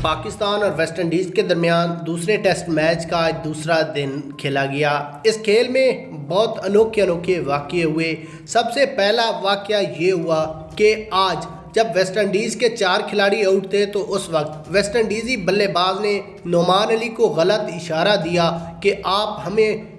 पाकिस्तान और West Indies के दरमियान दूसरे टेस्ट मैच का आज दूसरा दिन खेला गया। इस खेल में बहुत अनोखे अनोखे वाक़ये हुए। सबसे पहला वाक़या ये हुआ कि आज जब वेस्ट इंडीज़ के 4 खिलाड़ी आउट थे तो उस वक्त वेस्ट इंडीज़ी बल्लेबाज ने नुमान अली को गलत इशारा दिया कि आप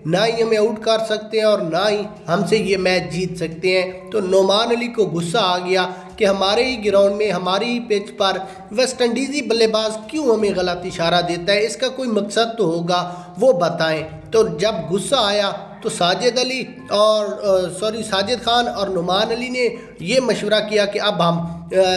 ना ही हमें आउट कर सकते हैं और ना ही हमसे ये मैच जीत सकते हैं। तो नुमान अली को गुस्सा आ गया कि हमारे ही ग्राउंड में, हमारी ही पिच पर वेस्ट इंडीज़ी बल्लेबाज क्यों हमें गलत इशारा देता है, इसका कोई मकसद तो होगा, वो बताएं। तो जब गुस्सा आया तो साजिद खान और नुमान अली ने ये मशवरा किया कि अब हम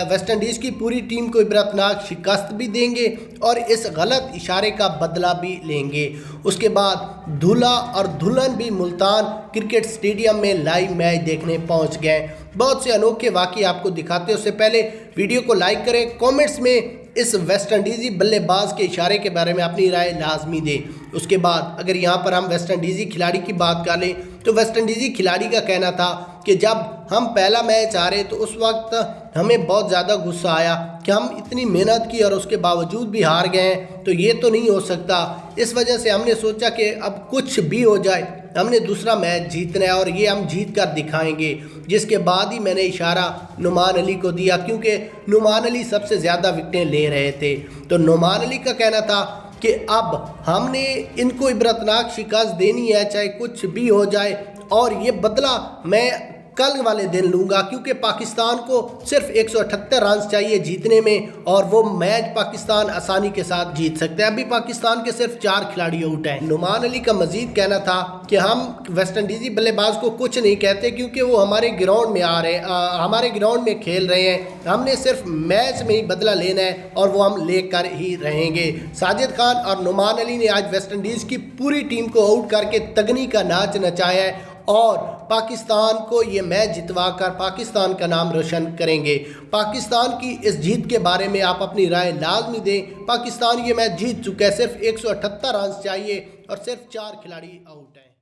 वेस्ट इंडीज़ की पूरी टीम को इबरतनाक शिकस्त भी देंगे और इस गलत इशारे का बदला भी लेंगे। उसके बाद दूल्हा और दुल्हन भी मुल्तान क्रिकेट स्टेडियम में लाइव मैच देखने पहुंच गए। बहुत से अनोखे वाक़ये आपको दिखाते हैं। उससे पहले वीडियो को लाइक करें, कमेंट्स में इस वेस्ट इंडीज़ी बल्लेबाज के इशारे के बारे में अपनी राय लाजमी दें। उसके बाद अगर यहाँ पर हम वेस्ट इंडीज़ी खिलाड़ी की बात कर लें तो वेस्ट इंडीज़ी खिलाड़ी का कहना था कि जब हम पहला मैच हारे तो उस वक्त हमें बहुत ज़्यादा गुस्सा आया कि हम इतनी मेहनत की और उसके बावजूद भी हार गए हैं, तो ये तो नहीं हो सकता। इस वजह से हमने सोचा कि अब कुछ भी हो जाए हमने दूसरा मैच जीतना है और ये हम जीत कर दिखाएंगे। जिसके बाद ही मैंने इशारा नुमान अली को दिया, क्योंकि नुमान अली सबसे ज़्यादा विकेटें ले रहे थे। तो नुमान अली का कहना था कि अब हमने इनको इबरतनाक शिकस्त देनी है, चाहे कुछ भी हो जाए, और ये बदला मैं कल वाले दिन लूँगा, क्योंकि पाकिस्तान को सिर्फ 178 रन चाहिए जीतने में और वो मैच पाकिस्तान आसानी के साथ जीत सकते हैं। अभी पाकिस्तान के सिर्फ 4 खिलाड़ी आउट हैं। नुमान अली का मजीद कहना था कि हम वेस्ट इंडीज़ी बल्लेबाज को कुछ नहीं कहते, क्योंकि वो हमारे ग्राउंड में आ रहे हैं, हमारे ग्राउंड में खेल रहे हैं, हमने सिर्फ मैच में ही बदला लेना है और वो हम लेकर ही रहेंगे। साजिद खान और नुमान अली ने आज वेस्ट इंडीज़ की पूरी टीम को आउट करके तगनी का नाच नचाया है और पाकिस्तान को ये मैच जितवाकर पाकिस्तान का नाम रोशन करेंगे। पाकिस्तान की इस जीत के बारे में आप अपनी राय लाजमी दें। पाकिस्तान ये मैच जीत चुका है, सिर्फ 178 रन चाहिए और सिर्फ 4 खिलाड़ी आउट हैं।